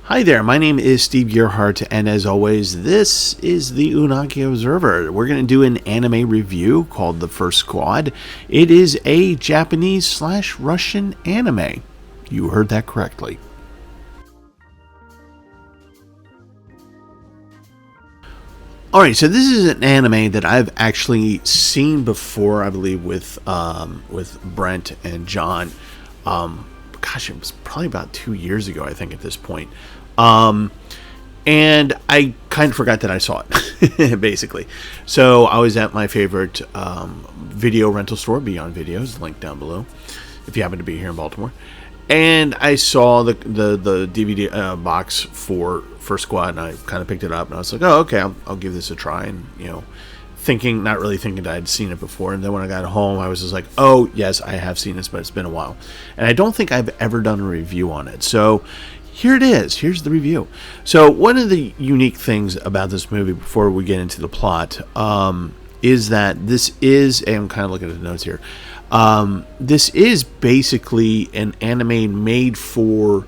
Hi there, my name is Steve Gearhart, and as always, this is the Unagi Observer. We're going to do an anime review called The First Squad. It is a Japanese/Russian anime. You heard that correctly. Alright, so this is an anime that I've actually seen before, I believe, with Brent and John. It was probably about 2 years ago, I think, at this point. And I kind of forgot that I saw it, basically. So I was at my favorite video rental store, Beyond Videos, linked down below, if you happen to be here in Baltimore. And I saw the DVD box for First Squad, and I kind of picked it up, and I was like, oh, okay, I'll give this a try, and, not really thinking that I'd seen it before. And then when I got home, I was just like, oh, yes, I have seen this, but it's been a while. And I don't think I've ever done a review on it. So here it is. Here's the review. So one of the unique things about this movie, before we get into the plot, is that this is, and I'm kind of looking at the notes here, this is basically an anime made for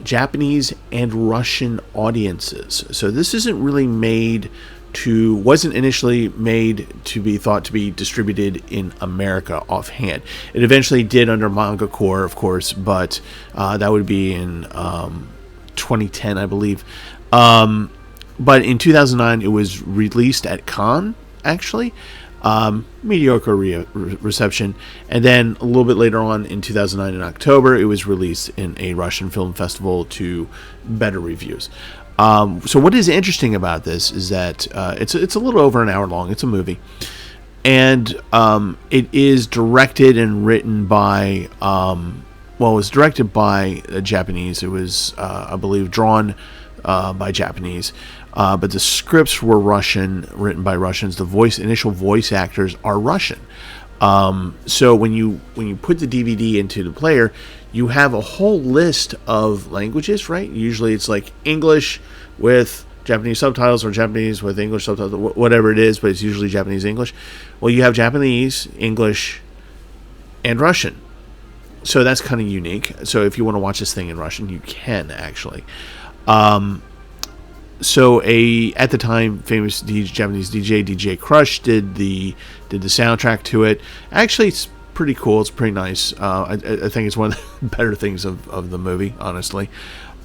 Japanese and Russian audiences. So this isn't really wasn't initially made to be thought to be distributed in America offhand. It eventually did under Manga Core, of course, but that would be in 2010, I believe. But in 2009, it was released at Cannes, actually. Mediocre reception. And then a little bit later on in 2009 in October, it was released in a Russian film festival to better reviews. So what is interesting about this is that it's a little over an hour long. It's a movie, and it is directed and written by it was directed by a Japanese. It was I believe drawn by Japanese, but the scripts were Russian, written by Russians. The initial voice actors are Russian. So when you put the DVD into the player, you have a whole list of languages, right? Usually it's like English with Japanese subtitles or Japanese with English subtitles, whatever it is, but it's usually Japanese English. Well, you have Japanese, English, and Russian. So that's kind of unique. So if you want to watch this thing in Russian, you can actually. So at the time, famous Japanese DJ Crush did the soundtrack to it. Actually, it's pretty cool. It's pretty nice. I think it's one of the better things of the movie, honestly.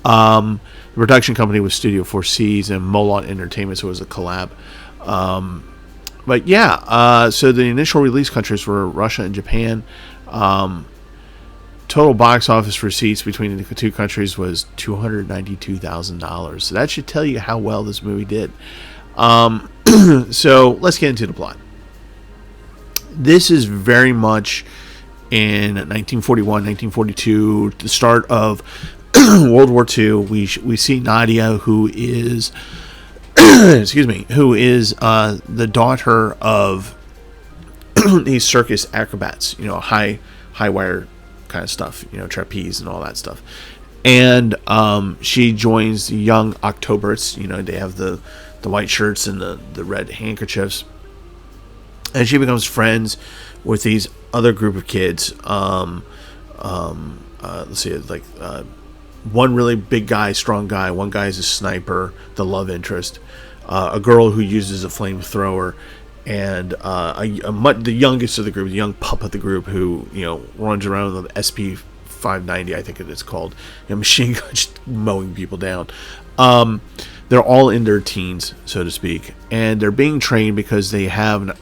The production company was Studio 4Cs and Molot Entertainment, so it was a collab. But yeah, so the initial release countries were Russia and Japan. Total box office receipts between the two countries was $292,000. So that should tell you how well this movie did. So let's get into the plot. This is very much in 1941, 1942, the start of World War II. We see Nadia, who is, the daughter of these circus acrobats. High wire kind of stuff, trapeze and all that stuff. And she joins the young Octobers. They have the white shirts and the red handkerchiefs. And she becomes friends with these other group of kids. Let's see, one really big guy, strong guy. One guy is a sniper, the love interest. A girl who uses a flamethrower, and the youngest of the group, the young pup of the group, who runs around with the SP-590, I think it is called, machine gun, just mowing people down. They're all in their teens, so to speak, and they're being trained because they have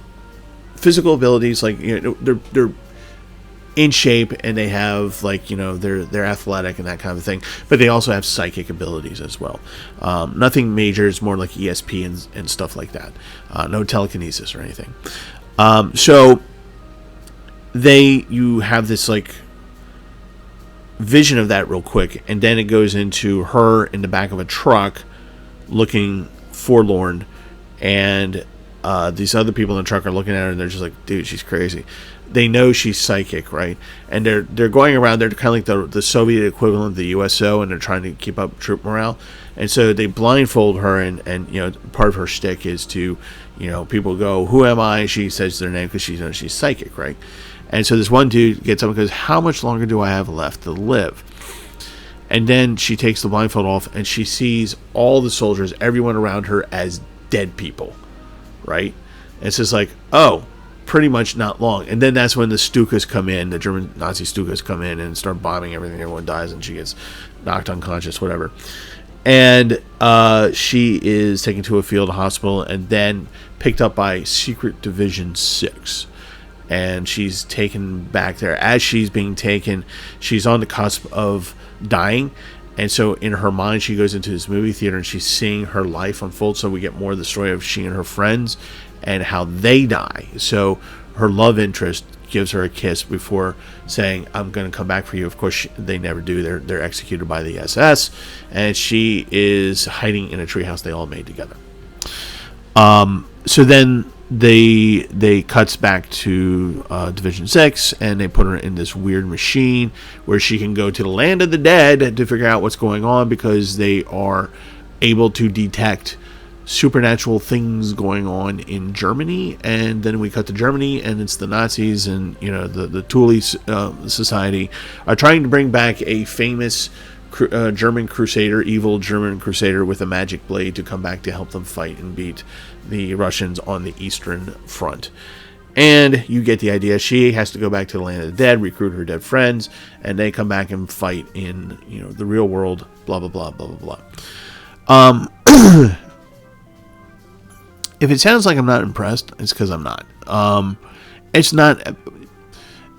physical abilities, like they're in shape, and they have they're athletic and that kind of thing, but they also have psychic abilities as well. Nothing major. It's more like ESP and stuff like that. No telekinesis or anything. So you have this vision of that real quick, and then it goes into her in the back of a truck looking forlorn, and these other people in the truck are looking at her, and they're just like, dude, she's crazy. They know she's psychic, right? And they're going around. They're kind of like the Soviet equivalent of the USO, and they're trying to keep up troop morale. And so they blindfold her, and part of her shtick is to, people go, "Who am I?" She says their name because she's psychic, right? And so this one dude gets up and goes, "How much longer do I have left to live?" And then she takes the blindfold off and she sees all the soldiers, everyone around her, as dead people, right? And it's just like, oh, pretty much not long. And then that's when the Stukas come in, the German Nazi Stukas come in and start bombing everything. Everyone dies and she gets knocked unconscious, whatever. And she is taken to a field hospital and then picked up by Secret Division 6. And she's taken back there. As she's being taken, she's on the cusp of dying. And so in her mind, she goes into this movie theater and she's seeing her life unfold. So we get more of the story of she and her friends and how they die. So her love interest gives her a kiss before saying, I'm going to come back for you. Of course, they never do. They're executed by the SS. And she is hiding in a treehouse they all made together. So then they cuts back to Division 6, and they put her in this weird machine where she can go to the land of the dead to figure out what's going on, because they are able to detect supernatural things going on in Germany. And then we cut to Germany, and it's the Nazis and, you know, the Thule Society are trying to bring back a famous German crusader, evil German crusader with a magic blade, to come back to help them fight and beat the Russians on the Eastern Front. And you get the idea. She has to go back to the land of the dead, recruit her dead friends, and they come back and fight in, you know, the real world, blah, blah, blah, blah, blah, blah. If it sounds like I'm not impressed, it's because I'm not. It's not...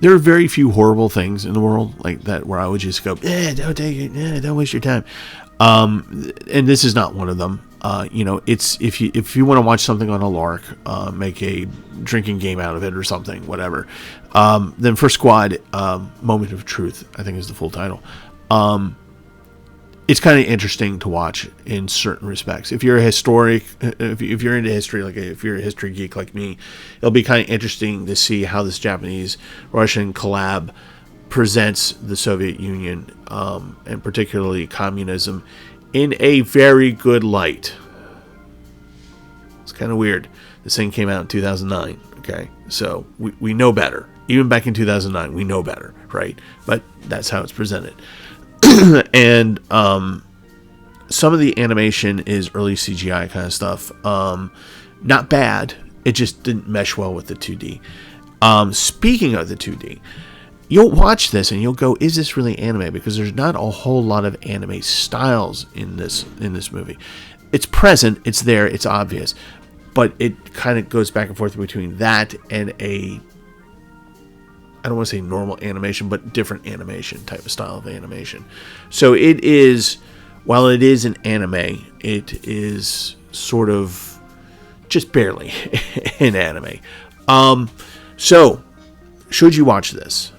There are very few horrible things in the world like that where I would just go, don't take it, don't waste your time. And this is not one of them. You know, it's if you want to watch something on a lark, make a drinking game out of it or something, whatever. Then First Squad, Moment of Truth, I think is the full title. It's kind of interesting to watch in certain respects. If you're a historic, if you're into history, like if you're a history geek like me, it'll be kind of interesting to see how this Japanese-Russian collab presents the Soviet Union, and particularly communism, in a very good light. It's kind of weird. This thing came out in 2009, okay? So we know better. Even back in 2009, we know better, right? But that's how it's presented. And some of the animation is early CGI kind of stuff. Not bad. It just didn't mesh well with the 2D. Speaking of the 2D, you'll watch this and you'll go, is this really anime? Because there's not a whole lot of anime styles in this movie. It's present, it's there, it's obvious, but it kind of goes back and forth between that and a, I don't want to say normal animation, but different animation type of style of animation. So it is, while it is an anime, it is sort of just barely an anime. So should you watch this?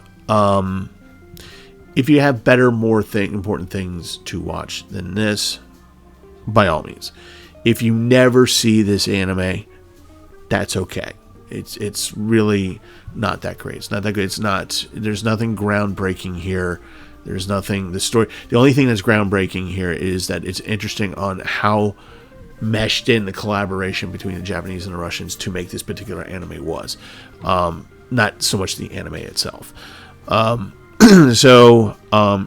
If you have better, more important things to watch than this, by all means. If you never see this anime, that's okay. It's really not that great. It's not that good. It's not. There's nothing groundbreaking here. There's nothing. The only thing that's groundbreaking here is that it's interesting on how meshed in the collaboration between the Japanese and the Russians to make this particular anime was. Not so much the anime itself. So,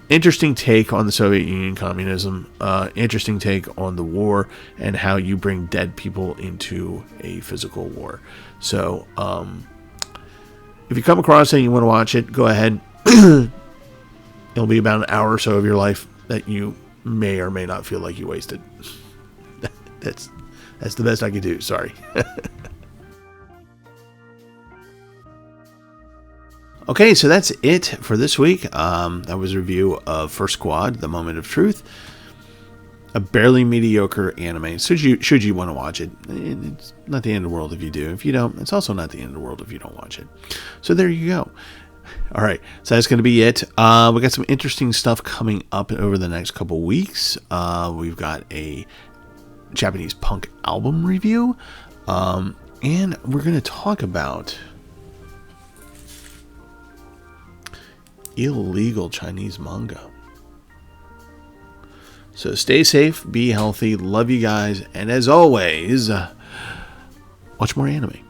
interesting take on the Soviet Union communism, interesting take on the war and how you bring dead people into a physical war. So, if you come across it and you want to watch it, go ahead. It'll be about an hour or so of your life that you may or may not feel like you wasted. That's the best I could do. Sorry. Okay, so that's it for this week. That was a review of First Squad, The Moment of Truth. A barely mediocre anime. Should you want to watch it, it's not the end of the world if you do. If you don't, it's also not the end of the world if you don't watch it. So there you go. All right, so that's going to be it. We got some interesting stuff coming up over the next couple weeks. We've got a Japanese punk album review, and we're going to talk about illegal Chinese manga. So stay safe, be healthy, love you guys, and as always, watch more anime.